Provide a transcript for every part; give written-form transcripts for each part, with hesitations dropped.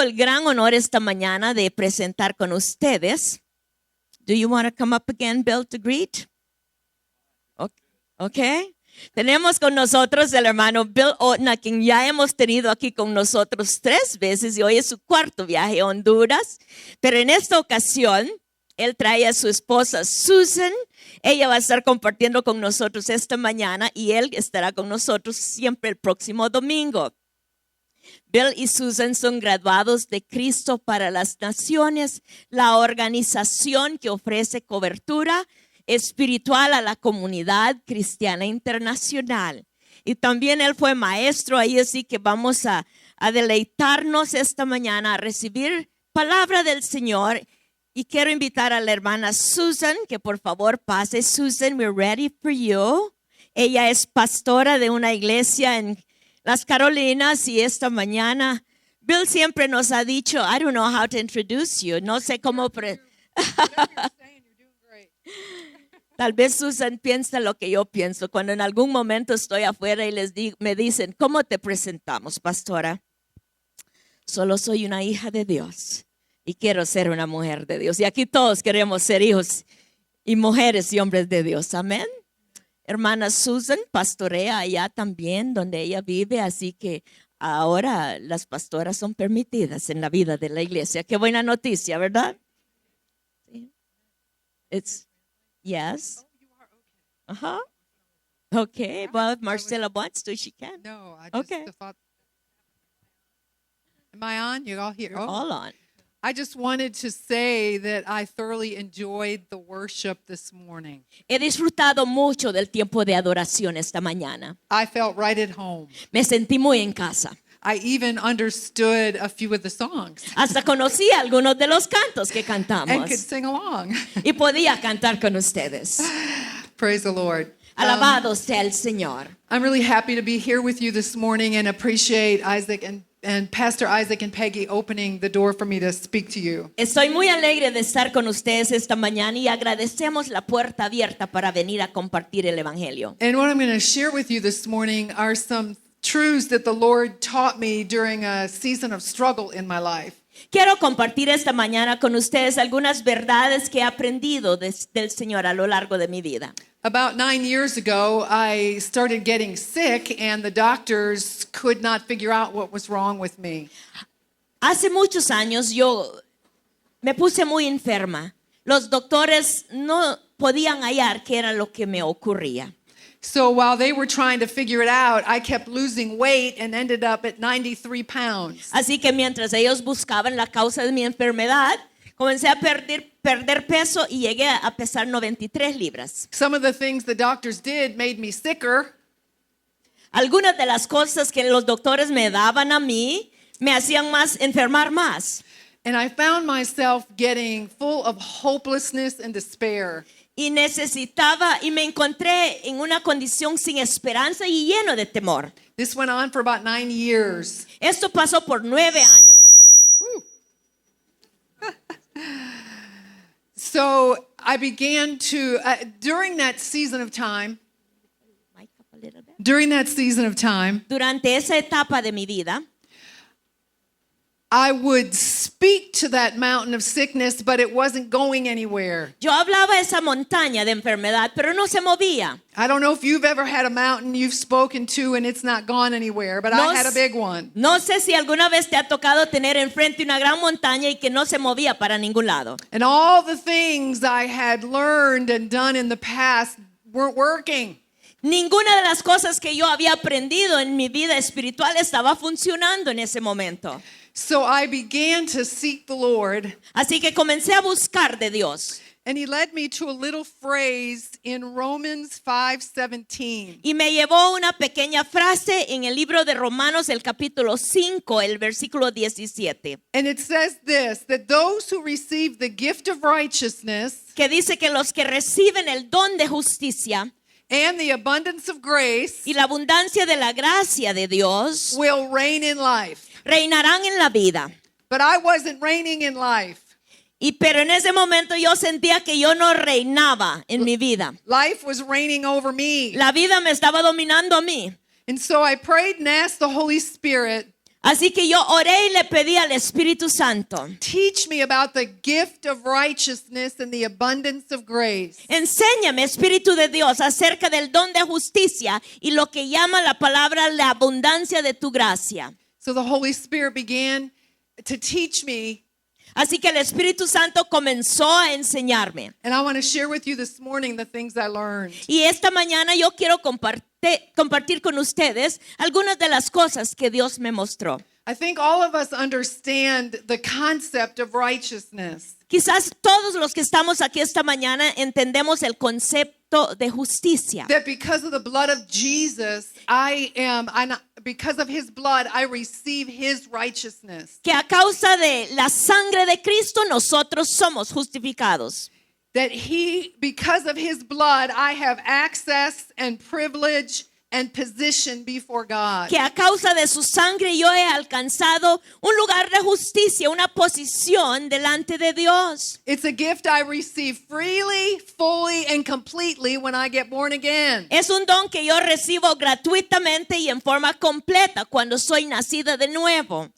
tengo el gran honor esta mañana de presentar con ustedes. Do you want to come up again, Bill, to greet? Okay. Tenemos con nosotros el hermano Bill Otna, quien ya hemos tenido aquí con nosotros 3 veces y hoy es su 4º viaje a Honduras. Pero en esta ocasión, él trae a su esposa Susan. Ella va a estar compartiendo con nosotros esta mañana y él estará con nosotros siempre el próximo domingo. Bill y Susan son graduados de Cristo para las Naciones, la organización que ofrece cobertura espiritual a la comunidad cristiana internacional. Y también él fue maestro ahí, así que vamos a deleitarnos esta mañana a recibir palabra del Señor. Y quiero invitar a la hermana Susan, que por favor pase. Susan, we're ready for you. Ella es pastora de una iglesia en Las Carolinas y esta mañana Bill siempre nos ha dicho, I don't know how to introduce you. No sé cómo... Tal vez Susan piensa lo que yo pienso. Cuando en algún momento estoy afuera y me dicen, ¿cómo te presentamos, pastora? Solo soy una hija de Dios y quiero ser una mujer de Dios. Y aquí todos queremos ser hijos y mujeres y hombres de Dios. Amén. Hermana Susan pastorea allá también donde ella vive, así que ahora las pastoras son permitidas en la vida de la iglesia. Qué buena noticia, ¿verdad? Sí. Yes. Uh-huh. Okay. Well, if Marcella wants to, she can. No, I just thought. Am I on? You all here? You're all on. I just wanted to say that I thoroughly enjoyed the worship this morning. He disfrutado mucho del tiempo de adoración esta mañana. I felt right at home. Me sentí muy en casa. I even understood a few of the songs. Hasta conocí algunos de los cantos que cantamos. And could sing along. Y podía cantar con ustedes. Praise the Lord. Alabado sea el Señor. I'm really happy to be here with you this morning and appreciate Isaac and Pastor Isaac and Peggy opening the door for me to speak to you. Estoy muy alegre de estar con ustedes esta mañana y agradecemos la puerta abierta para venir a compartir el evangelio. And what I'm going to share with you this morning are some truths that the Lord taught me during a season of struggle in my life. Quiero compartir esta mañana con ustedes algunas verdades que he aprendido del Señor a lo largo de mi vida. About 9 years ago, I started getting sick and the doctors could not figure out what was wrong with me. Hace muchos años yo me puse muy enferma. Los doctores no podían hallar qué era lo que me ocurría. So while they were trying to figure it out, I kept losing weight and ended up at 93 pounds. Así que mientras ellos buscaban la causa de mi enfermedad, comencé a perder peso y llegué a pesar 93 libras. Some of the things the doctors did made me sicker. Algunas de las cosas que los doctores me daban a mí me hacían enfermar más. And I found myself getting full of hopelessness and despair. Y me encontré en una condición sin esperanza y lleno de temor. This went on for about 9 years. Esto pasó por 9 años. So I began to, during that season of time, Durante esa etapa de mi vida, I would speak to that mountain of sickness, but it wasn't going anywhere. yo hablaba a esa montaña de enfermedad, pero no se movía. I don't know if you've ever had a mountain you've spoken to and it's not gone anywhere, but I had a big one. No sé si alguna vez te ha tocado tener enfrente una gran montaña y que no se movía para ningún lado. And all the things I had learned and done in the past weren't working. Ninguna de las cosas que yo había aprendido en mi vida espiritual estaba funcionando en ese momento. So I began to seek the Lord. Así que comencé a buscar de Dios. And he led me to a little phrase in Romans 5:17. Y me llevó una pequeña frase en el libro de Romanos, el capítulo 5, el versículo 17. And it says this, that those who receive the gift of righteousness, que dice que los que reciben el don de justicia and the abundance of grace y la abundancia de la gracia de Dios will reign in life. reinarán en la vida. But I wasn't reigning in life. Pero en ese momento yo sentía que yo no reinaba en mi vida. Life was reigning over me. La vida me estaba dominando a mí. And so I prayed and asked the Holy Spirit, Así que yo oré y le pedí al Espíritu Santo, Teach me about the gift of righteousness and the abundance of grace. enséñame, Espíritu de Dios, acerca del don de justicia y lo que llama la palabra la abundancia de tu gracia. So the Holy Spirit began to teach me, Así que el Espíritu Santo comenzó a enseñarme. and I want to share with you this morning the things I learned. Y esta mañana yo quiero compartir con ustedes algunas de las cosas que Dios me mostró. I think all of us understand the concept of righteousness. Quizás todos los que estamos aquí esta mañana entendemos el concepto de justicia. That because of the blood of Jesus, because of his blood, I receive his righteousness. Que a causa de la sangre de Cristo nosotros somos justificados. That because of his blood, I have access and privilege and position before God. Que a causa de su sangre yo he alcanzado un lugar de justicia, una posición delante de Dios. It's a gift I receive freely, fully, and completely when I get born again. Es un don que yo recibo gratuitamente y en forma completa cuando soy nacida de nuevo.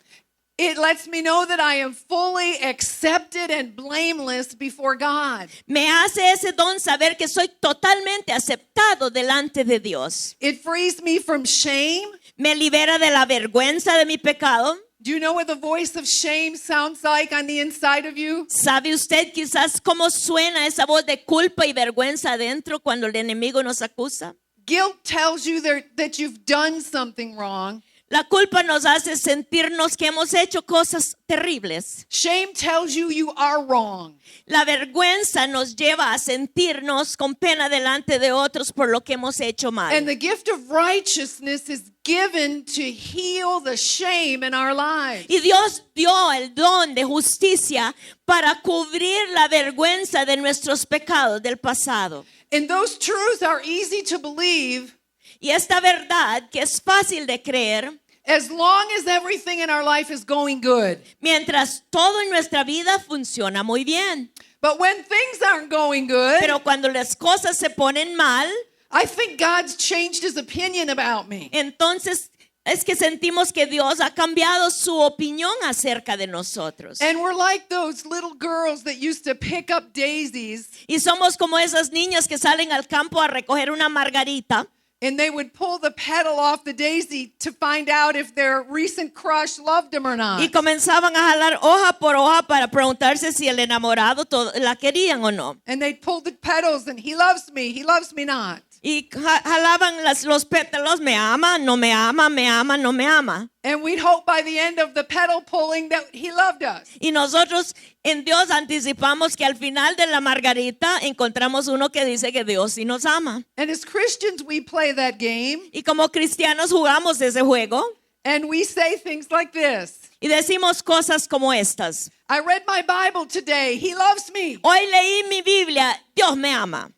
It lets me know that I am fully accepted and blameless before God. Me hace ese don saber que soy totalmente aceptado delante de Dios. It frees me from shame. Me libera de la vergüenza de mi pecado. Do you know what the voice of shame sounds like on the inside of you? ¿Sabe usted quizás cómo suena esa voz de culpa y vergüenza adentro cuando el enemigo nos acusa? Guilt tells you that you've done something wrong. La culpa nos hace sentirnos que hemos hecho cosas terribles. Shame tells you you are wrong. La vergüenza nos lleva a sentirnos con pena delante de otros por lo que hemos hecho mal. And the gift of righteousness is given to heal the shame in our lives. Y Dios dio el don de justicia para cubrir la vergüenza de nuestros pecados del pasado. And those truths are easy to believe Y esta verdad que es fácil de creer, as long as everything in our life is going good. mientras todo en nuestra vida funciona muy bien. But when things aren't going good, Pero cuando las cosas se ponen mal, I think God's changed his opinion about me. entonces es que sentimos que Dios ha cambiado su opinión acerca de nosotros. And we're like those little girls that used to pick up daisies Y somos como esas niñas que salen al campo a recoger una margarita and they would pull the petal off the daisy to find out if their recent crush loved them or not. y comenzaban a jalar hoja por hoja para preguntarse si el enamorado la querían o no. And they'd pull the petals and he loves me not. Y jalaban los pétalos, me ama, no me ama, me ama, no me ama. And we'd hope by the end of the petal pulling that he loved us. Y nosotros en Dios anticipamos que al final de la margarita encontramos uno que dice que Dios sí nos ama. And as Christians, we play that game Y como cristianos jugamos ese juego and we say things like this. y decimos cosas como estas. I read my Bible today. He loves me. Hoy leí mi Biblia, Dios me ama.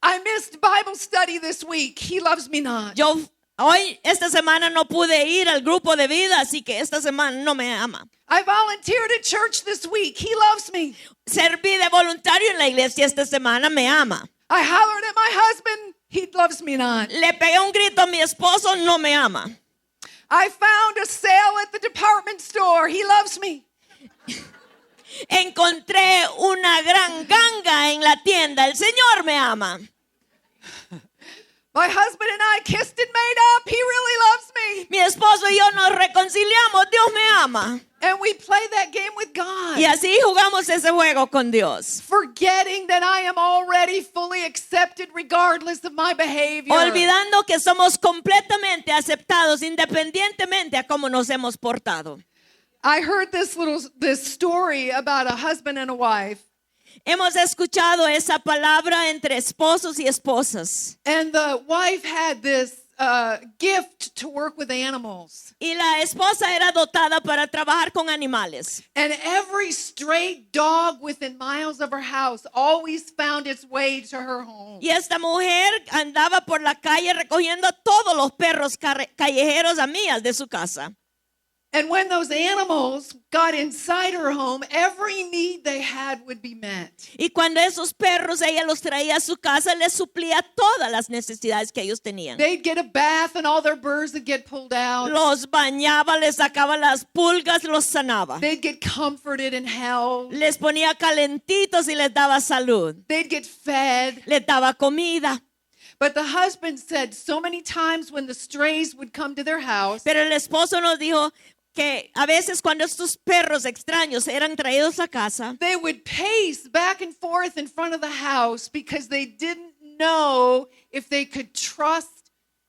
I missed Bible study this week. He loves me not. Esta semana no pude ir al grupo de vida, así que esta semana no me ama. I volunteered at church this week. He loves me. Serví de voluntario en la iglesia esta semana, me ama. I hollered at my husband. He loves me not. Le pegué un grito a mi esposo, no me ama. I found a sale at the department store. He loves me. Encontré una gran ganga en la tienda, el Señor me ama. My husband and I kissed and made up. He really loves me. Mi esposo y yo nos reconciliamos, Dios me ama. And we play that game with God. Y así jugamos ese juego con Dios. Forgetting that I am already fully accepted regardless of my behavior. Olvidando que somos completamente aceptados independientemente a cómo nos hemos portado. I heard this story about a husband and a wife. Hemos escuchado esa palabra entre esposos y esposas. And the wife had this gift to work with animals. Y la esposa era dotada para trabajar con animales. And every stray dog within miles of her house always found its way to her home. Y esta mujer andaba por la calle recogiendo a todos los perros callejeros a millas de su casa. And when those animals got inside her home, every need they had would be met. Y cuando esos perros ella los traía a su casa, les suplía todas las necesidades que ellos tenían. They'd get a bath and all their birds would get pulled out. Los bañaba, les sacaba las pulgas, los sanaba. They'd get comforted and held. Les ponía calentitos y les daba salud. They'd get fed. Les daba comida. But the husband said so many times when the strays would come to their house, Pero el esposo nos dijo que a veces cuando estos perros extraños eran traídos a casa, they would pace back and forth in front of the house because they didn't know if they could trust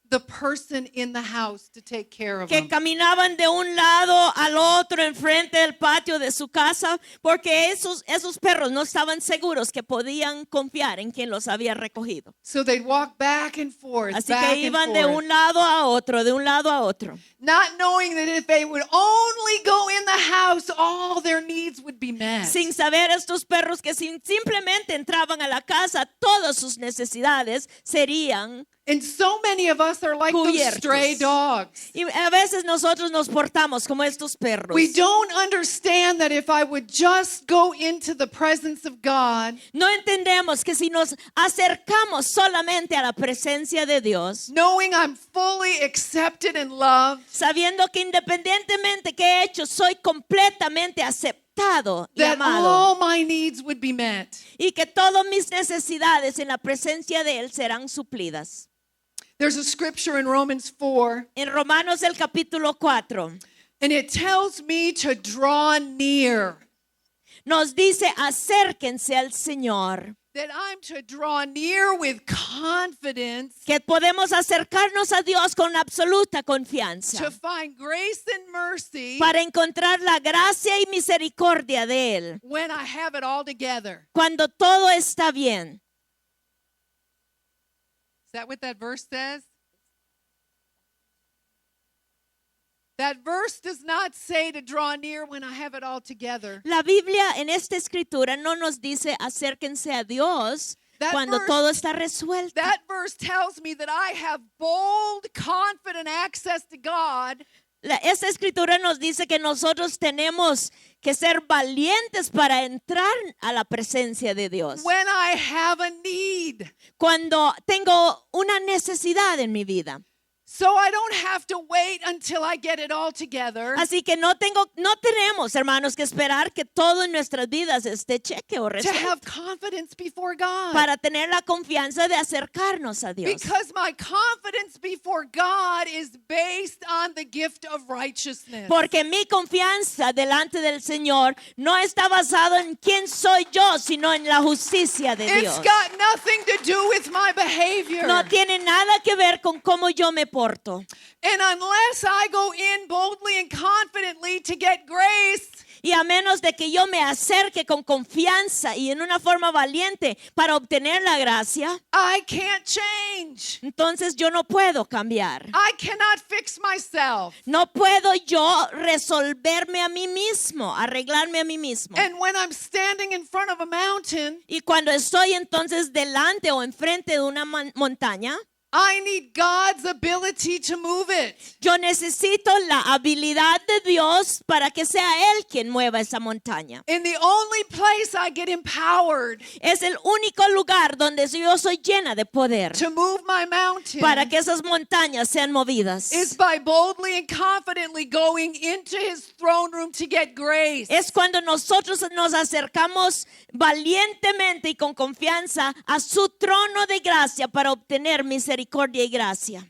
the person in the house to take care of que them. caminaban de un lado al otro enfrente del patio de su casa, porque esos perros no estaban seguros que podían confiar en quien los había recogido. So they'd walk back and forth, Así back que and iban de forth, un lado a otro, de un lado a otro, not knowing that if they would only go in the house, all their needs would be met. sin saber estos perros que simplemente entraban a la casa, todas sus necesidades serían. And so many of us are like those Cubiertos. stray dogs. Y a veces nosotros nos portamos como estos perros. We don't understand that if I would just go into the presence of God, No entendemos que si nos acercamos solamente a la presencia de Dios, knowing I'm fully accepted and loved, sabiendo que independientemente que he hecho, soy completamente aceptado y that amado, all my needs would be met. y que todas mis necesidades en la presencia de Él serán suplidas. There's a scripture in Romans 4, En Romanos el capítulo 4 and it tells me to draw near, nos dice: acérquense al Señor, that I'm to draw near with confidence que podemos acercarnos a Dios con absoluta to confianza find grace and mercy para encontrar la gracia y misericordia de Él when I have it all together. cuando todo está bien. Is that what that verse says? That verse does not say to draw near when I have it all together. La Biblia en esta escritura no nos dice acérquense a Dios That cuando verse- todo está resuelto. That verse tells me that I have bold, confident access to God Esta escritura nos dice que nosotros tenemos que ser valientes para entrar a la presencia de Dios. when I have a need. Cuando tengo una necesidad en mi vida. So I don't have to wait until I get it all together Así que no tenemos, hermanos, que esperar que todo en nuestras vidas esté cheque o to resuelto have confidence before God. para tener la confianza de acercarnos a Dios. Because my confidence before God is based on the gift of righteousness. Porque mi confianza delante del Señor no está basado en quién soy yo, sino en la justicia de It's Dios. got nothing to do with my behavior. No tiene nada que ver con cómo yo me porto. And unless I go in boldly and confidently to get grace, Y a menos de que yo me acerque con confianza y en una forma valiente para obtener la gracia, I can't change. entonces yo no puedo cambiar. I cannot fix myself. No puedo yo resolverme a mí mismo, arreglarme a mí mismo. And when I'm standing in front of a mountain, Y cuando estoy entonces delante o enfrente de una montaña, I need God's ability to move it. yo necesito la habilidad de Dios para que sea Él quien mueva esa montaña. And the only place I get empowered Es el único lugar donde yo soy llena de poder to move my mountain para que esas montañas sean movidas. is by boldly and confidently going into his throne room to get grace. Es cuando nosotros nos acercamos valientemente y con confianza a su trono de gracia para obtener misericordia y gracia.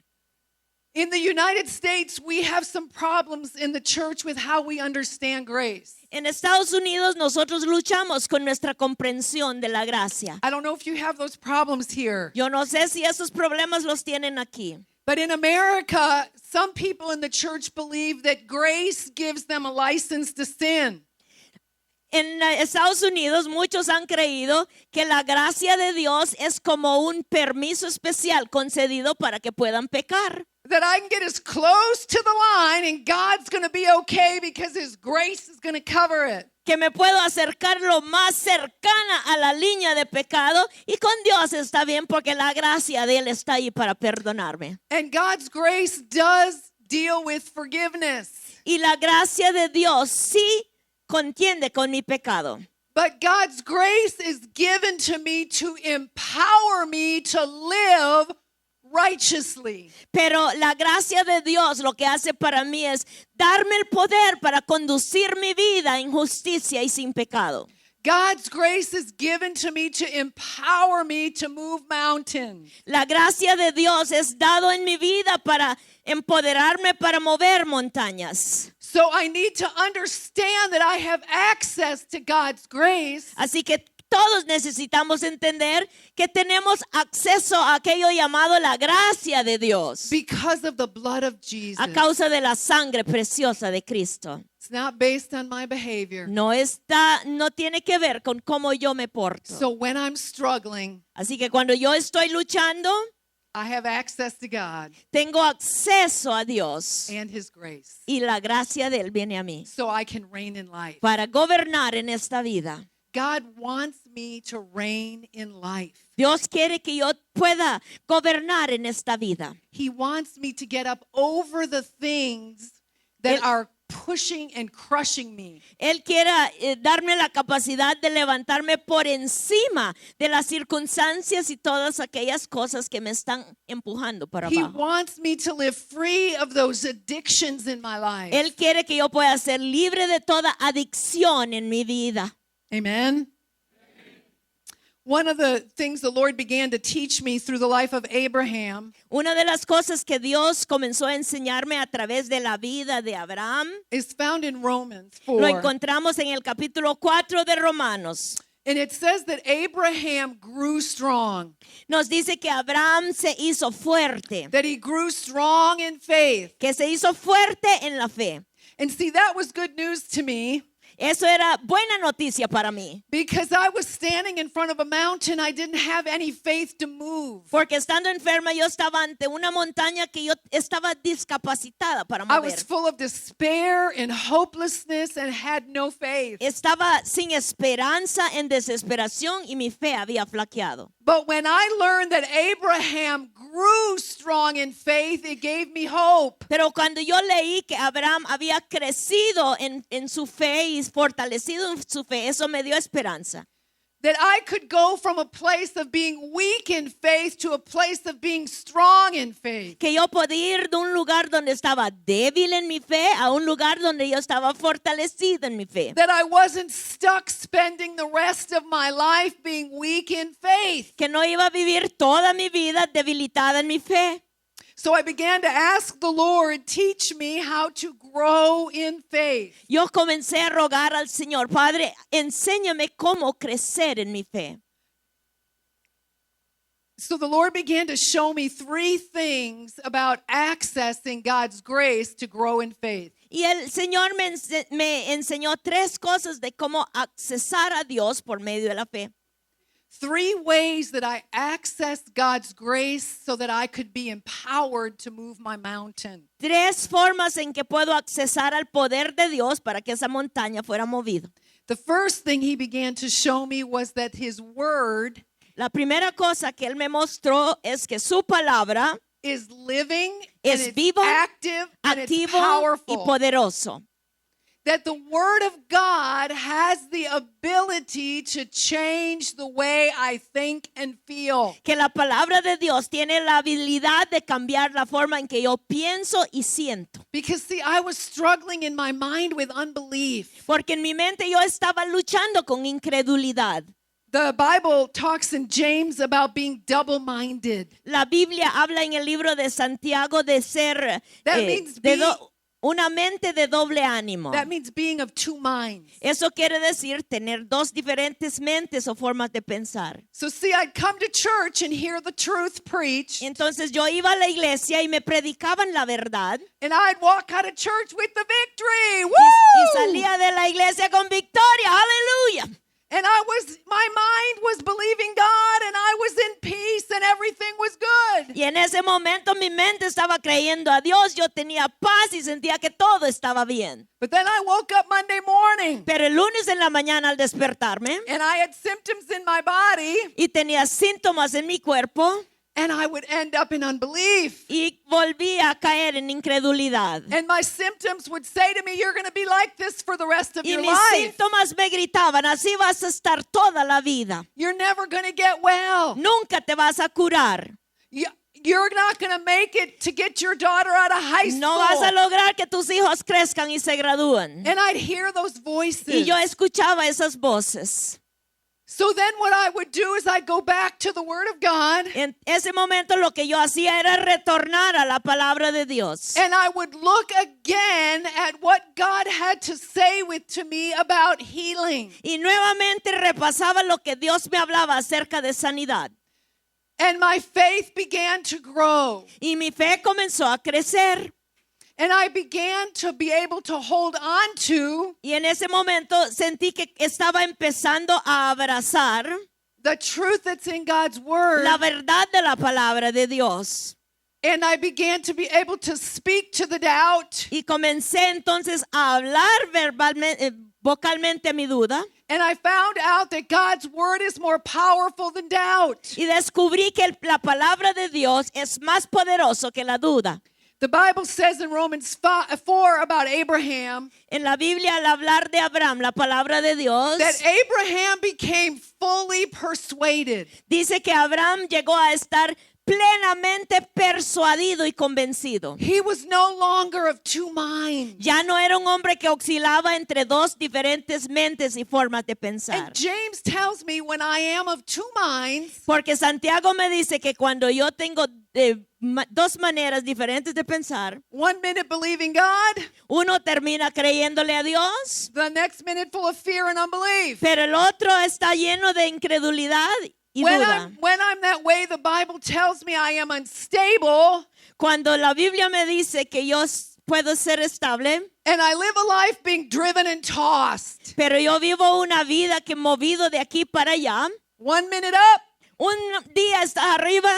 In the United States, we have some problems in the church with how we understand grace. En Estados Unidos nosotros luchamos con nuestra comprensión de la gracia. I don't know if you have those problems here. Yo no sé si esos problemas los tienen aquí. But in America, some people in the church believe that grace gives them a license to sin. En Estados Unidos muchos han creído que la gracia de Dios es como un permiso especial concedido para que puedan pecar. That I can get as close to the line and God's going to be okay because his grace is going to cover it. Que me puedo acercar lo más cercana a la línea de pecado y con Dios está bien porque la gracia de Él está ahí para perdonarme. And God's grace does deal with forgiveness. Y la gracia de Dios sí contiende con mi pecado. But God's grace is given to me to empower me to live righteously. Pero la gracia de Dios lo que hace para mí es darme el poder para conducir mi vida en justicia y sin pecado. God's grace is given to me to empower me to move mountains. La gracia de Dios es dado en mi vida para empoderarme para mover montañas. So I need to understand that I have access to God's grace Así que todos necesitamos entender que tenemos acceso a aquello llamado la gracia de Dios because of the blood of Jesus. a causa de la sangre preciosa de Cristo. It's not based on my behavior. No tiene que ver con cómo yo me porto. So when I'm struggling, Así que cuando yo estoy luchando, I have access to God tengo acceso a Dios and His grace. y la gracia de Él viene a mí So I can reign in life. para gobernar en esta vida. God wants me to reign in life. Dios quiere que yo pueda gobernar en esta vida. He wants me to get up over the things that Él- are pushing and crushing me. Él quiere darme la capacidad de levantarme por encima de las circunstancias y todas aquellas cosas que me están empujando para He abajo. wants me to live free of those addictions in my life. Él quiere que yo pueda ser libre de toda adicción en mi vida. Amen. One of the things the Lord began to teach me through the life of Abraham Una de las cosas que Dios comenzó a enseñarme a través de la vida de Abraham is found in Romans lo 4. encontramos en el capítulo 4 de Romanos. And it says that Abraham grew strong, Nos dice que Abraham se hizo fuerte, that he grew strong in faith. que se hizo fuerte en la fe. And see, that was good news to me Eso era buena noticia para mí, because I was standing in front of a mountain. I didn't have any faith to move. porque estando enferma yo estaba ante una montaña que yo estaba discapacitada para I mover. was full of despair and hopelessness and had no faith. Estaba sin esperanza, en desesperación y mi fe había flaqueado. But when I learned that Abraham grew strong in faith, it gave me hope. Pero cuando yo leí que Abraham había crecido en su fe y fortalecido en su fe, eso me dio esperanza. That I could go from a place of being weak in faith to a place of being strong in faith. Que yo podía ir de un lugar donde estaba débil en mi fe a un lugar donde yo estaba fortalecido en mi fe. That I wasn't stuck spending the rest of my life being weak in faith. Que no iba a vivir toda mi vida debilitada en mi fe. So I began to ask the Lord, teach me how to grow in faith. Yo comencé a rogar al Señor, Padre, enséñame cómo crecer en mi fe. So the Lord began to show me 3 things about accessing God's grace to grow in faith. Y el Señor me enseñó 3 cosas de cómo accesar a Dios por medio de la fe. 3 ways that I accessed God's grace so that I could be empowered to move my mountain. 3 formas en que puedo accesar al poder de Dios para que esa montaña fuera movida. The first thing he began to show me was that his word La primera cosa que Él me mostró es que su palabra is living, es and it's vivo, active, and it's activo y powerful. poderoso. That the word of God has the ability to change the way I think and feel. Que la palabra de Dios tiene la habilidad de cambiar la forma en que yo pienso y siento. Because see, I was struggling in my mind with unbelief. Porque en mi mente yo estaba luchando con incredulidad. The Bible talks in James about being double-minded. La Biblia habla en el libro de Santiago de ser That means una mente de doble ánimo. That means being of 2 minds. Eso quiere decir tener 2 diferentes mentes o formas de pensar. So see, I'd come to church and hear the truth preached, Entonces yo iba a la iglesia y me predicaban la verdad and I'd walk out of church with the victory. y Woo! salía de la iglesia con victoria. Aleluya. And my mind was believing God, and I was in peace, and everything was good. Y en ese momento mi mente estaba creyendo a Dios, yo tenía paz y sentía que todo estaba bien. But then I woke up Monday morning, Pero el lunes en la mañana al despertarme and I had symptoms in my body, y tenía síntomas en mi cuerpo and I would end up in unbelief. y volvía a caer en incredulidad. And my symptoms would say to me, you're going to be like this for the rest of Y your mis life. síntomas me gritaban, así vas a estar toda la vida. You're never going to get well. Nunca te vas a curar. You're not going to make it to get your daughter out of high school. No vas a lograr que tus hijos crezcan y se gradúen. And I'd hear those voices. Y yo escuchaba esas voces. So then what I would do is I'd go back to the Word of God. En ese momento lo que yo hacía era retornar a la palabra de Dios. And I would look again at what God had to say to me about healing. Y nuevamente repasaba lo que Dios me hablaba acerca de sanidad. And my faith began to grow. Y mi fe comenzó a crecer. And I began to be able to hold on to Y en ese momento sentí que estaba empezando a abrazar the truth that's in God's Word. la verdad de la palabra de Dios. And I began to be able to speak to the doubt. Y comencé entonces a hablar vocalmente a mi duda. And I found out that God's Word is more powerful than doubt. Y descubrí que la palabra de Dios es más poderoso que la duda. The Bible says in Romans 4 about Abraham En la Biblia, al hablar de Abraham, la palabra de Dios, that Abraham became fully persuaded. dice que Abraham llegó a estar plenamente persuadido y convencido. He was no longer of two minds. Ya no era un hombre que oscilaba entre dos diferentes mentes y formas de pensar. And James tells me when I am of two minds, Porque Santiago me dice que cuando yo tengo dos maneras diferentes de pensar, one minute believing God, uno termina creyéndole a Dios, the next minute full of fear and unbelief. pero el otro está lleno de incredulidad y duda. When I'm that way, the Bible tells me I am unstable Cuando la Biblia me dice que yo puedo ser estable, and I live a life being driven and tossed. pero yo vivo una vida que movido de aquí para allá, One minute up, un día está arriba,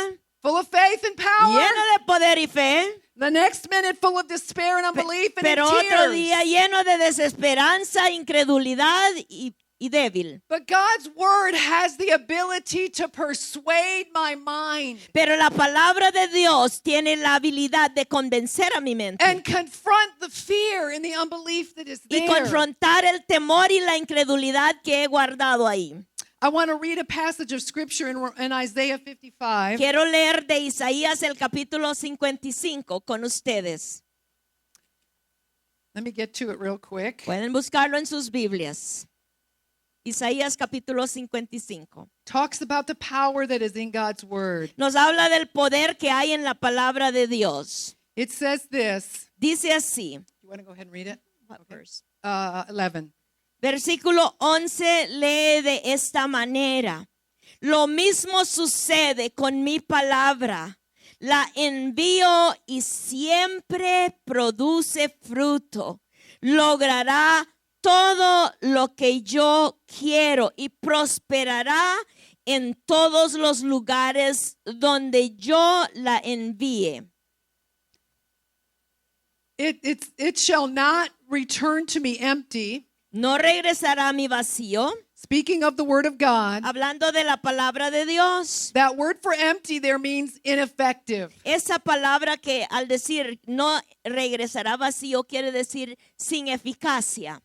full of faith and power. lleno de poder y fe, The next minute full of despair and unbelief and pero in otro tears. día lleno de desesperanza, incredulidad y débil. But God's Word has the ability to persuade my mind Pero la palabra de Dios tiene la habilidad de convencer a mi mente and confront the fear and the unbelief that is y there. confrontar el temor y la incredulidad que he guardado ahí. I want to read a passage of scripture in Isaiah 55. Quiero leer de Isaías el capítulo 55 con ustedes. Let me get to it real quick. Pueden buscarlo en sus Biblias. Isaías capítulo 55. Talks about the power that is in God's Word. Nos habla del poder que hay en la palabra de Dios. It says this. Dice así. You want to go ahead and read it? What verse? 11. Versículo 11 lee de esta manera. Lo mismo sucede con mi palabra. La envío y siempre produce fruto. Logrará todo lo que yo quiero y prosperará en todos los lugares donde yo la envíe. It shall not return to me empty. No regresará a mi vacío. Speaking of the Word of God, Hablando de la palabra de Dios. that word for empty there means ineffective. Esa palabra que al decir no regresará vacío quiere decir sin eficacia.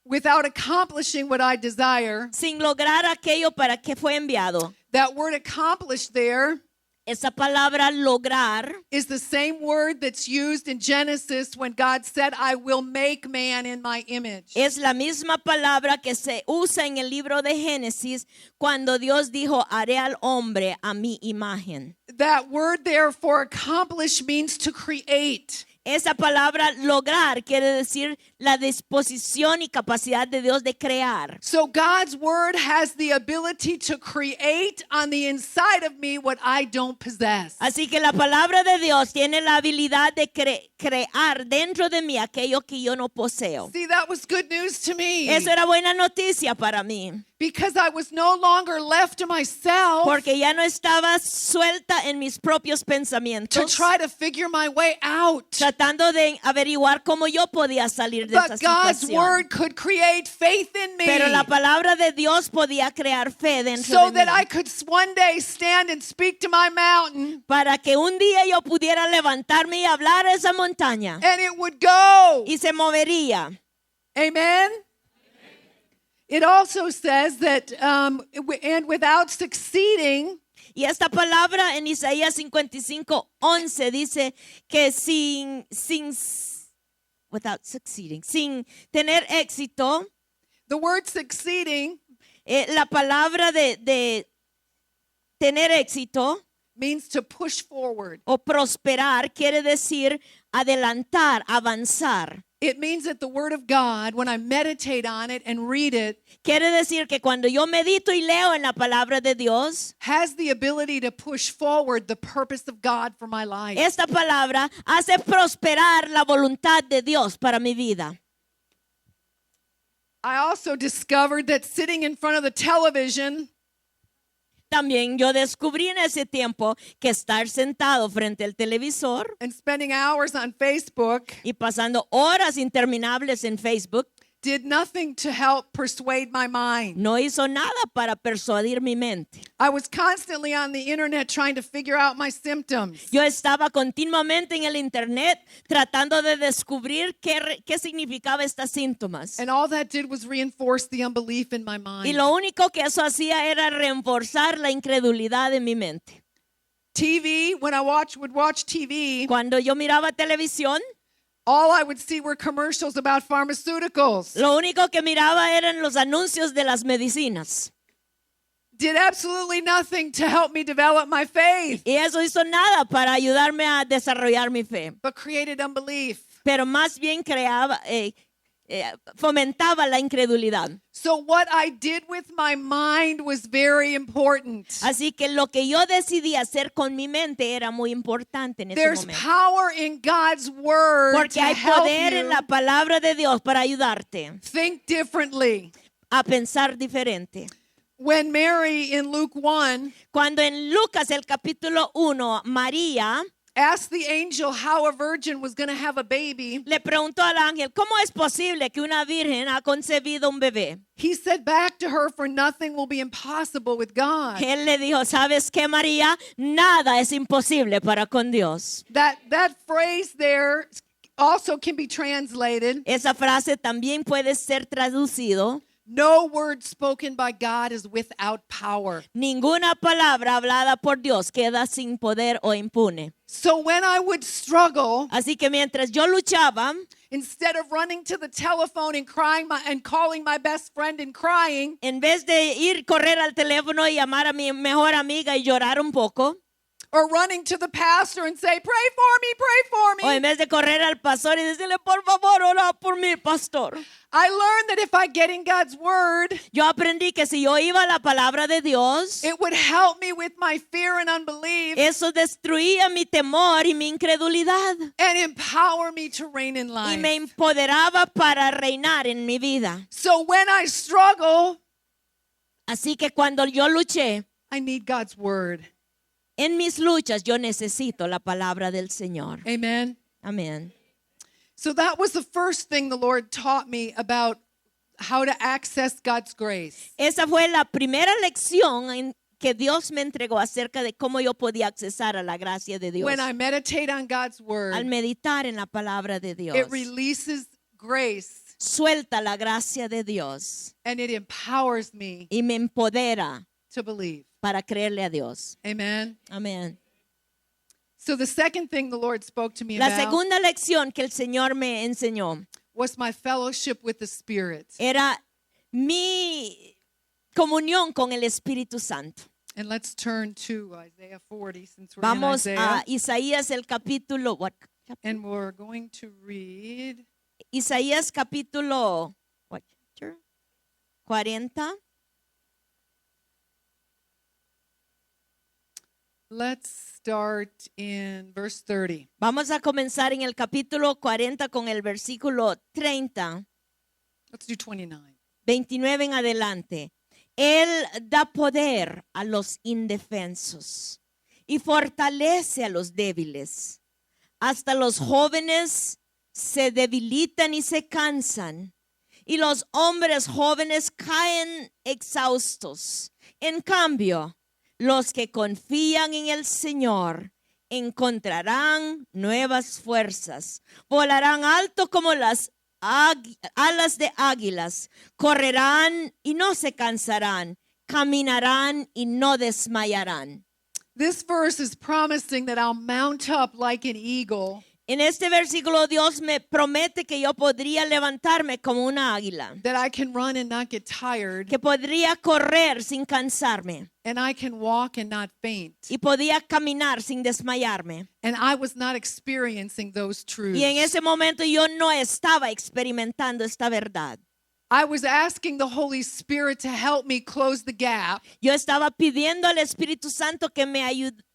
Without accomplishing what I desire. Sin lograr aquello para que fue enviado. That word accomplish there Esa palabra lograr is the same word that's used in Genesis when God said, I will make man in my image. es la misma palabra que se usa en el libro de Génesis cuando Dios dijo, haré al hombre a mi imagen. That word there for accomplish means to create. Esa palabra lograr quiere decir la disposición y capacidad de Dios de crear. So God's word has the ability to create on the inside of me what I don't possess. Así que la palabra de Dios tiene la habilidad de crear dentro de mí aquello que yo no poseo. See, that was good news to me. Eso era buena noticia para mí. Because I was no longer left to myself Porque ya no estaba suelta en mis propios to pensamientos, try to figure my way out. tratando de averiguar cómo yo podía salir de esa But God's situación. word could create faith in me Pero la palabra de Dios podía crear fe dentro so de that mí, I could one day stand and speak to my mountain para que un día yo pudiera levantarme y hablar a esa montaña and it would go. y se movería. Amen? It also says that, and without succeeding, Y esta palabra en Isaías 55:11 dice que without succeeding, sin tener éxito, the word succeeding la palabra de tener éxito means to push forward. o prosperar quiere decir adelantar, avanzar. It means that the word of God, when I meditate on it and read it, Quiere decir que cuando yo medito y leo en la palabra de Dios, has the ability to push forward the purpose of God for my life. esta palabra hace prosperar la voluntad de Dios para mi vida. I also discovered that sitting in front of the television También yo descubrí en ese tiempo que estar sentado frente al televisor and spending hours on Facebook y pasando horas interminables en Facebook did nothing to help persuade my mind. no hizo nada para persuadir mi mente. I was constantly on the internet trying to figure out my symptoms. Yo estaba continuamente en el internet tratando de descubrir qué significaba estos síntomas. And all that did was reinforce the unbelief in my Y mind. lo único que eso hacía era reforzar la incredulidad en mi mente. TV, when I would watch TV, Cuando yo miraba televisión, all I would see were commercials about pharmaceuticals. lo único que miraba eran los anuncios de las medicinas. Did absolutely nothing to help me develop my faith, Y eso hizo nada para ayudarme a desarrollar mi fe. but created unbelief. Pero más bien fomentaba la incredulidad. So what I did with my mind was very important. Así que lo que yo decidí hacer con mi mente era muy importante en ese There's momento. power in God's word Porque to hay help poder en you la palabra de Dios para ayudarte think differently. a pensar diferente. When Mary in Luke 1 Cuando en Lucas el capítulo 1, María asked the angel how a virgin was going to have a baby, le preguntó al ángel, ¿cómo es posible que una virgen ha concebido un bebé? he said back to her, "For nothing will be impossible with God." Él le dijo, ¿sabes qué, María? Nada es imposible para con Dios. That phrase there also can be translated, Esa frase también puede ser traducido. no word spoken by God is without power. Ninguna palabra hablada por Dios queda sin poder o impune. So when I would struggle, Así que mientras yo luchaba, instead of running to the telephone and crying and calling my best friend and crying, en vez de correr al teléfono y llamar a mi mejor amiga y llorar un poco, or running to the pastor and say, "Pray for me, pray for o en me," vez de correr al pastor y decirle, por favor, ora por mí, pastor. I learned that if I get in God's word, Yo aprendí que si yo iba a la palabra de Dios, it would help me with my fear and unbelief eso destruía mi temor y mi incredulidad and empower me to reign in y me life. empoderaba para reinar en mi vida. So when I struggle, Así que cuando yo luché, I need God's word. en mis luchas yo necesito la palabra del Señor. Amen. Amén. So that was the first thing the Lord taught me about how to access God's grace. Esa fue la primera lección que Dios me entregó acerca de cómo yo podía accesar a la gracia de Dios. When I meditate on God's Al word, meditar en la palabra de Dios, it releases grace suelta la gracia de Dios and it empowers me y me empodera to believe. para creerle a Dios. Amen. Amén. So the second thing the Lord spoke to me La about segunda lección que el Señor me enseñó was my fellowship with the Spirit. era mi comunión con el Espíritu Santo. And let's turn to Isaiah 40 since we're Vamos in a Isaiah. Isaías el capítulo, what chapter? And we're going to read Isaías capítulo, what chapter? 40. Let's start in verse 30. Vamos a comenzar en el capítulo 40 con el versículo 30, Let's do 29. 29 en adelante. Él da poder a los indefensos y fortalece a los débiles. Hasta los jóvenes se debilitan y se cansan, y los hombres jóvenes caen exhaustos. En cambio, los que confían en el Señor encontrarán nuevas fuerzas, volarán alto como las alas de águilas, correrán y no se cansarán, caminarán y no desmayarán. This verse is promising that I'll mount up like an eagle, En este versículo Dios me promete que yo podría levantarme como una águila, that I can run and not get tired, que podría correr sin cansarme and I can walk and not faint. y podía caminar sin desmayarme. And I was not experiencing those truths. Y en ese momento yo no estaba experimentando esta verdad. I was asking the Holy Spirit to help me close the gap Yo estaba pidiendo al Espíritu Santo que me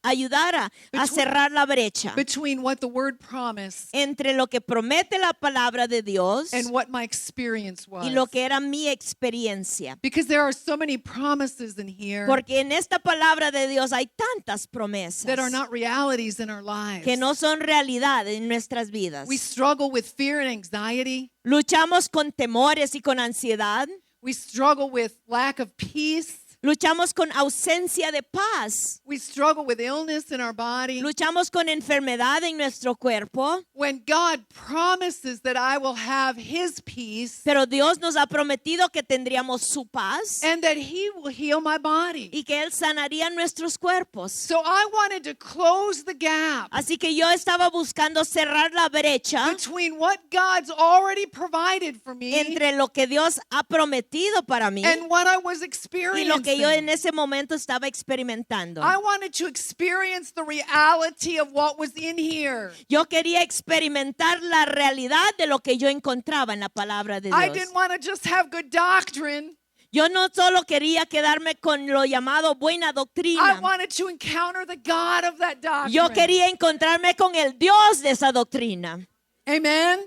ayudara a cerrar la brecha between what the word promised entre lo que promete la palabra de Dios and what my experience was. y lo que era mi experiencia. Because there are so many promises in here Porque en esta palabra de Dios hay tantas promesas that are not realities in our lives. que no son realidad en nuestras vidas. We struggle with fear and anxiety. Luchamos con temores y con ansiedad. We struggle with lack of peace. Luchamos con ausencia de paz. We struggle with illness in our body. Luchamos con enfermedad en nuestro cuerpo. When God promises that I will have His peace Pero Dios nos ha prometido que tendríamos su paz and that He will heal my body. y que Él sanaría nuestros cuerpos. So I wanted to close the gap Así que yo estaba buscando cerrar la brecha between what God's already provided for me entre lo que Dios ha prometido para mí and what I was y experiencing. lo que yo en ese momento estaba experimentando. I wanted to experience the reality of what was in here. Yo quería experimentar la realidad de lo que yo encontraba en la palabra de I Dios. didn't want to just have good doctrine. Yo no solo quería quedarme con lo llamado buena I doctrina. wanted to encounter the God of that doctrine. Yo quería encontrarme con el Dios de esa doctrina. Amen.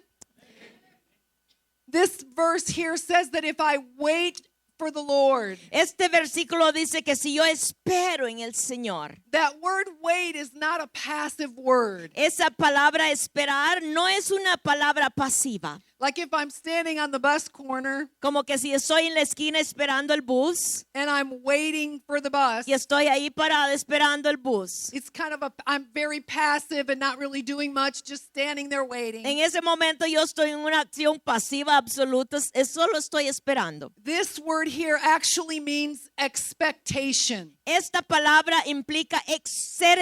This verse here says that if I wait for the Lord, Este versículo dice que si yo espero en el Señor, that word wait is not a passive word. esa palabra esperar no es una palabra pasiva. Like if I'm standing on the bus corner Como que si estoy en la esquina esperando el bus and I'm waiting for the bus, y estoy ahí parada esperando el bus. it's kind of I'm very passive and not really doing much, just standing there waiting. En ese momento yo estoy en una acción pasiva absoluta, solo estoy esperando. This word here actually means expectation. Esta palabra implica estar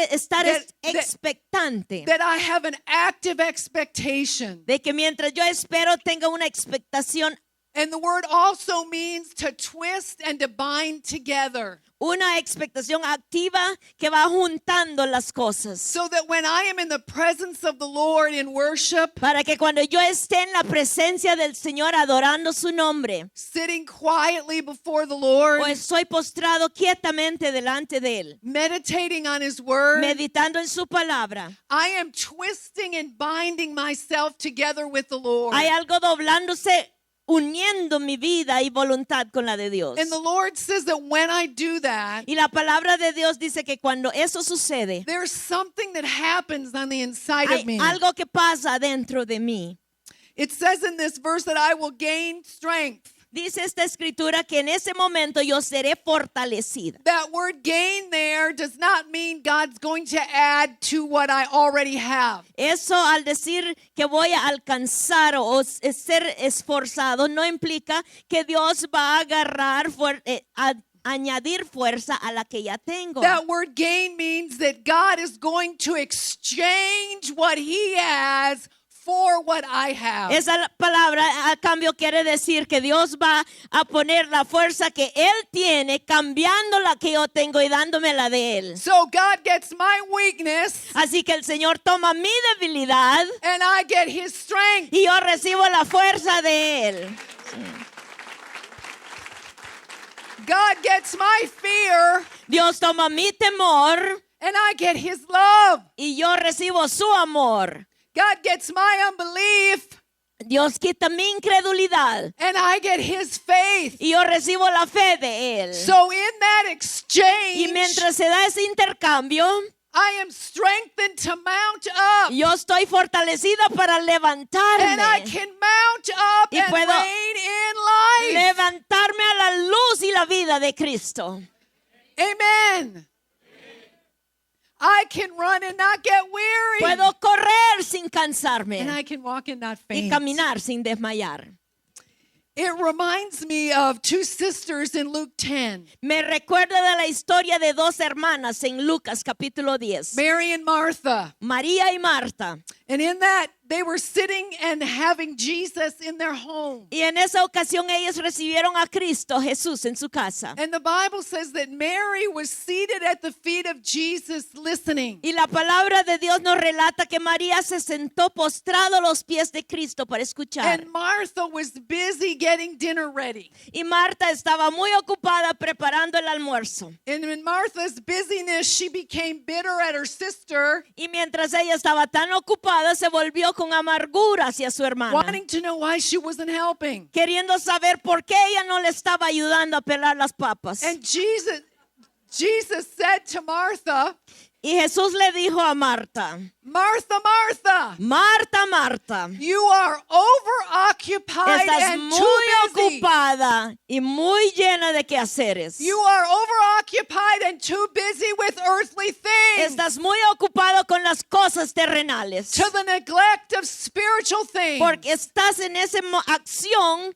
That- expectante. That I have an active expectation. De que mientras yo espero tenga una expectación, And the word also means to twist and to bind together. una expectación activa que va juntando las cosas. So that when I am in the presence of the Lord in worship, Para que cuando yo esté en la presencia del Señor adorando su nombre, sitting quietly before the Lord, o estoy postrado quietamente delante de Él, meditating on His word, meditando en su palabra, I am twisting and binding myself together with the Lord. hay algo doblándose, uniendo mi vida y voluntad con la de Dios. And the Lord says that when I do that, Y la palabra de Dios dice que cuando eso sucede, there's something that happens on the inside hay of me. algo que pasa dentro de mí. It says in this verse that I will gain strength. Dice esta escritura que en ese momento yo seré fortalecida. That word gain there does not mean God's going to add to what I already have. Eso al decir que voy a alcanzar o ser esforzado no implica que Dios va a agarrar, a añadir fuerza a la que ya tengo. That word gain means that God is going to exchange what He has for what I have. Esa palabra a cambio quiere decir que Dios va a poner la fuerza que Él tiene cambiando la que yo tengo y dándome la de Él. So God gets my weakness Así que el Señor toma mi debilidad and I get His strength. y yo recibo la fuerza de Él. God gets my fear Dios toma mi temor and I get His love. y yo recibo su amor. God gets my unbelief Dios quita mi incredulidad and I get his faith. y yo recibo la fe de Él. So in that Y exchange, mientras se da ese intercambio, I am strengthened to mount up. yo estoy fortalecida para And I levantarme. can mount up Y and puedo reign in life. Levantarme a la luz y la vida de Cristo. Amen. I can run and not get weary. Puedo correr sin And cansarme I can walk and not y faint. caminar sin desmayar. It reminds me of two sisters in Luke 10, Me recuerda de la historia de dos hermanas en Lucas capítulo 10. Mary and Martha. María y Marta. And in that, they were sitting and having Jesus in their home. Y en esa ocasión ellos recibieron a Cristo Jesús en su casa. And the Bible says that Mary was seated at the feet of Jesus listening. Y la palabra de Dios nos relata que María se sentó postrado a los pies de Cristo para escuchar. And Martha was busy getting dinner ready. Y Marta estaba muy ocupada preparando el almuerzo. And in Martha's busyness, she became bitter at her sister, Y mientras ella estaba tan ocupada, se volvió con amargura hacia su hermana, wanting to know why she wasn't helping. queriendo saber por qué ella no le estaba ayudando a pelar las papas. And Jesus said to Martha, Y Jesús le dijo a Marta, Martha, Martha, Marta, Marta, you are overoccupied estás and muy too busy. ocupada y muy llena de quehaceres. You are overoccupied and too busy with earthly things Estás muy ocupado con las cosas terrenales. to the neglect of spiritual things. Porque estás en esa acción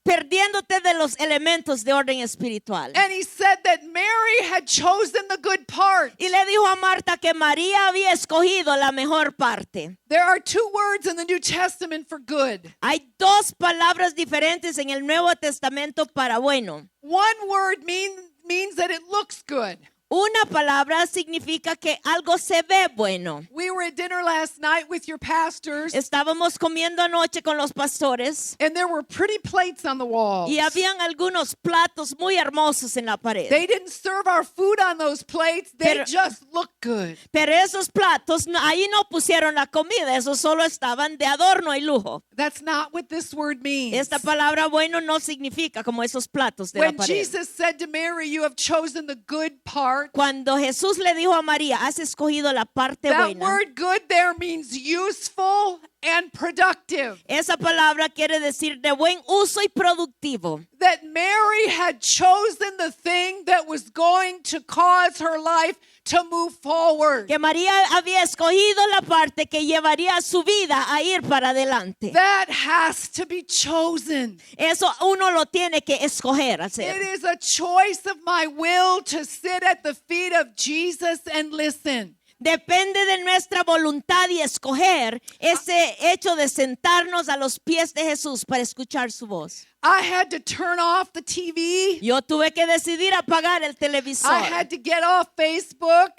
perdiéndote de los elementos de orden espiritual. And he said that Mary had chosen the good part. Y le dijo a Marta que María había escogido la mejor parte. There are two words in the New Testament for good. Hay dos palabras diferentes en el Nuevo Testamento para bueno. One word means that it looks good. Una palabra significa que algo se ve bueno. We were at dinner last night with your pastors, Estábamos comiendo anoche con los pastores and there were pretty plates on the walls. y habían algunos platos muy hermosos en la pared. They didn't serve our food on those plates. They Pero- just looked good. Pero esos platos, ahí no pusieron la comida, esos solo estaban de adorno y lujo. That's not what this word means. Esta palabra bueno no significa como esos platos de la When pared. Jesus said to Mary, you have chosen the good part, Cuando Jesús le dijo a María, has escogido la parte that buena. word good there means useful and productive. Esa palabra quiere decir de buen uso y productivo. That Mary had chosen the thing that was going to cause her life to move forward. Que María había escogido la parte que llevaría su vida a ir para adelante. That has to be chosen. Eso uno lo tiene que escoger It hacer. is a choice of my will to sit at the feet of Jesus and listen. Depende de nuestra voluntad y escoger ese hecho de sentarnos a los pies de Jesús para escuchar su voz. I had to turn off the TV. Yo tuve que decidir apagar el televisor. I had to get off Facebook.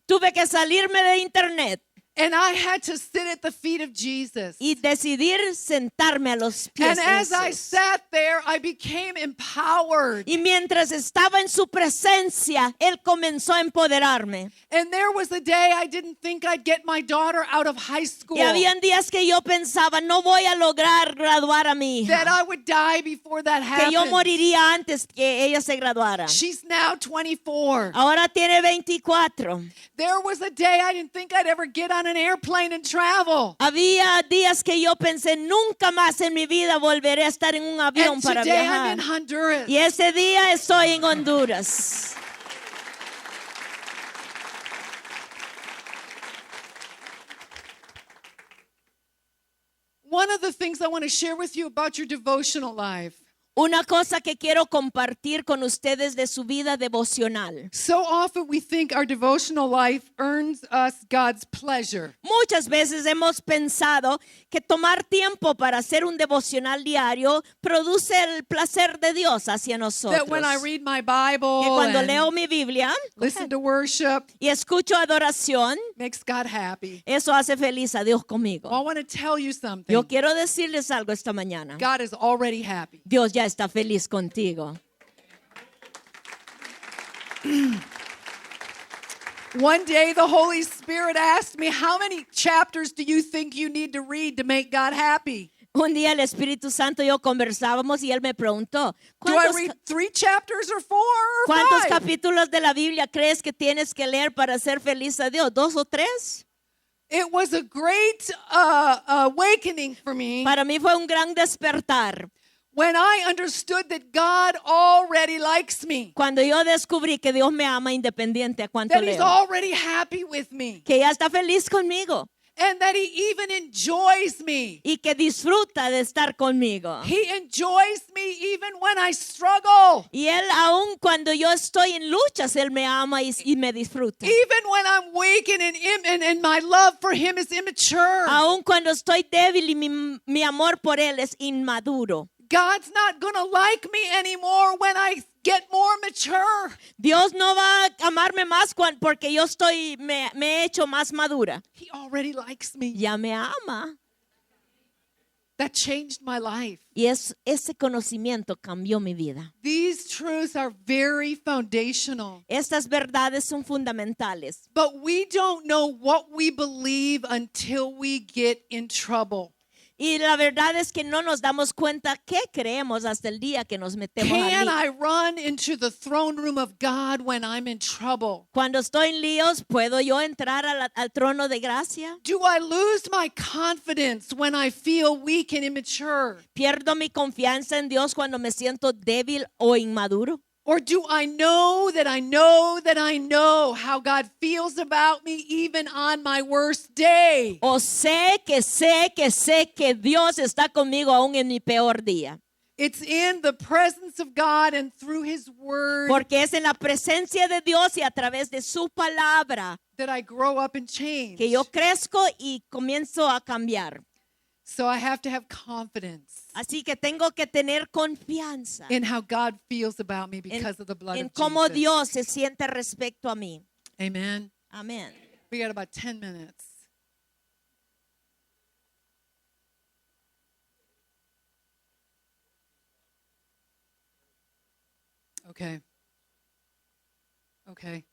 Tuve que salirme de internet And I had to sit at the feet of Jesus. y decidir sentarme a los pies And de as I Jesús. sat there, I became empowered. Y mientras estaba en su presencia, Él comenzó a empoderarme. And there was a day I didn't think I'd get my daughter out of high school. Y habían días que yo pensaba, no voy a lograr graduar a mi That hija. I would die before that Que yo happened. moriría antes que ella se graduara. She's now 24. Ahora tiene 24. There was a day I didn't think I'd ever get on an airplane and travel. Había días que yo pensé, nunca más en mi vida volveré a estar en un avión And para today I'm viajar. in Honduras. Y ese día estoy en Honduras. One of the things I want to share with you about your devotional life. Una cosa que quiero compartir con ustedes de su vida devocional. So often we think our devotional life earns us God's pleasure. Muchas veces hemos pensado que tomar tiempo para hacer un devocional diario produce el placer de Dios hacia nosotros. That when I read my Que Bible cuando and leo mi Biblia listen to worship, y escucho adoración, makes God happy. eso hace feliz a Dios conmigo. Well, I want to tell you something. Yo quiero decirles algo esta mañana. God is already happy. Dios ya está feliz contigo. One day the Holy Spirit asked me, how many chapters do you think you need to read to make God happy? Un día el Espíritu Santo y yo conversábamos y él me preguntó, Do I read 3 chapters or 4 or ¿cuántos 5? capítulos de la Biblia crees que tienes que leer para ser feliz a Dios? ¿2 o 3? It was a great awakening for me Para mí fue un gran despertar when I understood that God already likes me, cuando yo descubrí que Dios me ama independiente a cuánto that He's leo, already happy with me, que ya está feliz conmigo and that He even enjoys me. y que disfruta de estar conmigo. He enjoys me even when I struggle, Y Él, aun cuando yo estoy en luchas, Él me ama y me disfruta. even when I'm weak and my love for Him is immature. Aun cuando estoy débil y mi amor por Él es inmaduro. God's not going to like me anymore when I get more mature. Dios no va a amarme más porque yo me he hecho más madura. He already likes me. Ya me ama. That changed my life. Y ese conocimiento cambió mi vida. These truths are very foundational. Estas verdades son fundamentales. But we don't know what we believe until we get in trouble. Y la verdad es que no nos damos cuenta qué creemos hasta el día que nos metemos Can al I lío. run into the throne room of God when I'm in trouble? Cuando estoy en líos, ¿puedo yo entrar al trono de gracia? Do I lose my confidence when I feel weak and immature? ¿Pierdo mi confianza en Dios cuando me siento débil o inmaduro? Or do I know that I know that I know how God feels about me even on my worst day? O sé que Dios está conmigo aún en mi peor día. It's in the presence of God and through His Word Porque es en la presencia de Dios y a través de su palabra that I grow up and change. que yo crezco y comienzo a cambiar. So I have to have confidence Así que tengo que tener confianza in how God feels about me because of the blood en of cómo Jesus. Dios se siente respecto a mí. Amen. Amén. We got about 10 minutes. Okay. Okay.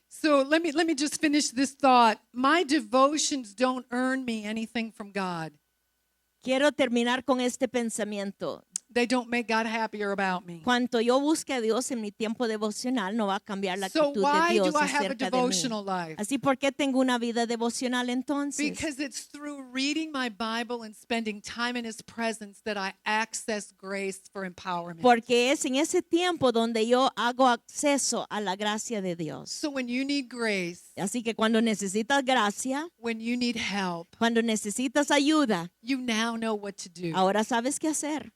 So let me just finish this thought. My devotions don't earn me anything from God. Quiero terminar con este pensamiento. They don't make God happier about me. Cuanto yo busque a Dios en mi tiempo devocional, no va a cambiar la So actitud de why Dios do I have a acerca de mí. devotional life? Así, ¿por qué tengo una vida devocional entonces? Because it's through reading my Bible and spending time in His presence that I access grace for empowerment. Porque es en ese tiempo donde yo hago acceso a la gracia de Dios. So when you need grace, Así que cuando necesitas gracia, when you need help, cuando necesitas ayuda, you now know what to do. ahora sabes qué hacer.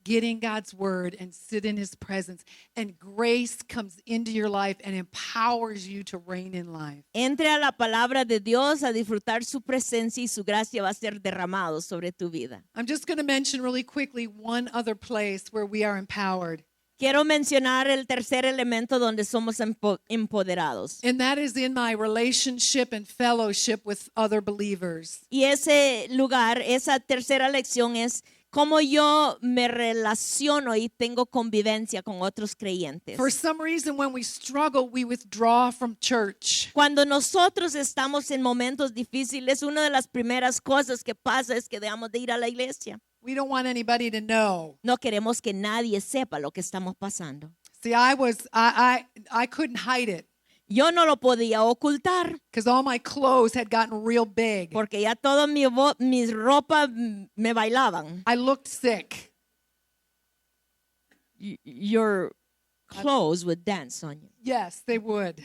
Get in God's Word and sit in His presence, and grace comes into your life and empowers you to reign in life. Entre a la palabra de Dios a disfrutar su presencia y su gracia va a ser derramado sobre tu vida. I'm just going to mention really quickly one other place where we are empowered, Quiero mencionar el tercer elemento donde somos empoderados. and that is in my relationship and fellowship with other believers. Y ese lugar, esa tercera lección es cómo yo me relaciono y tengo convivencia con otros creyentes. For some reason, when we struggle, we withdraw from church. Cuando nosotros estamos en momentos difíciles, una de las primeras cosas que pasa es que dejamos de ir a la iglesia. We don't want anybody to know. No queremos que nadie sepa lo que estamos pasando. See, I couldn't hide it Yo no lo podía ocultar because all my clothes had gotten real big. porque ya todas mis ropas me bailaban. I looked sick. Your clothes would dance on you. Yes, they would.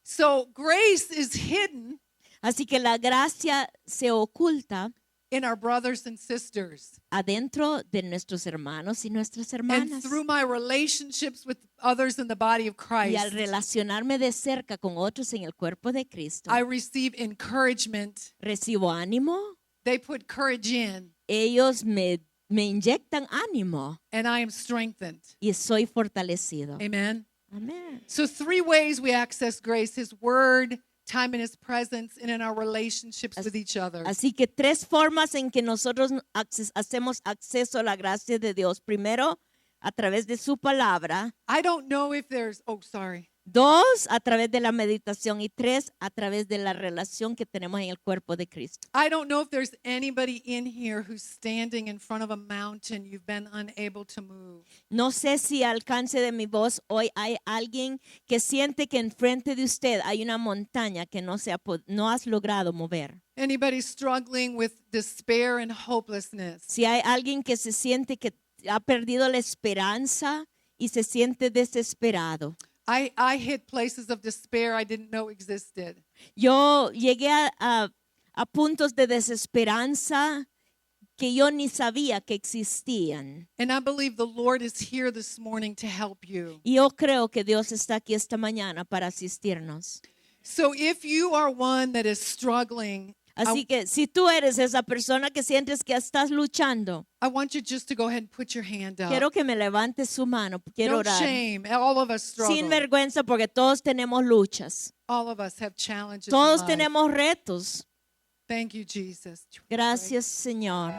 So grace is hidden Así que la gracia se oculta in our brothers and sisters. adentro de nuestros hermanos y nuestras And hermanas. through my relationships with others in the body of Y al Christ, relacionarme de cerca con otros en el cuerpo de Cristo, I receive encouragement. recibo ánimo. They put courage in, Ellos me inyectan ánimo and I am strengthened. y soy fortalecido. Amen. Amén. So 3 ways we access grace: His Word, time in His presence, and in our relationships with each other. Así que 3 formas en que nosotros hacemos acceso a la gracia de Dios. Primero, a través de su palabra. I don't know if there's, oh, sorry. 2, a través de la meditación. Y 3, a través de la relación que tenemos en el cuerpo de Cristo. I don't know if there's anybody in here who's standing in front of a mountain you've been unable to move. No sé si al alcance de mi voz hoy hay alguien que siente que enfrente de usted hay una montaña que no has logrado mover. Anybody struggling with despair and hopelessness. Si hay alguien que se siente que ha perdido la esperanza y se siente desesperado. I hit places of despair I didn't know existed. Yo llegué a puntos de desesperanza que yo ni sabía que existían. And I believe the Lord is here this morning to help you. Y yo creo que Dios está aquí esta mañana para asistirnos. So if you are one that is struggling, Así que si tú eres esa persona que sientes que estás luchando, I want you just to go ahead and put your hand up. quiero que me levantes su mano. Quiero No orar. shame. All of us struggle. Sin vergüenza porque todos tenemos luchas. All of us have challenges. in Todos life. tenemos retos. Thank you, Jesus. Gracias, Señor.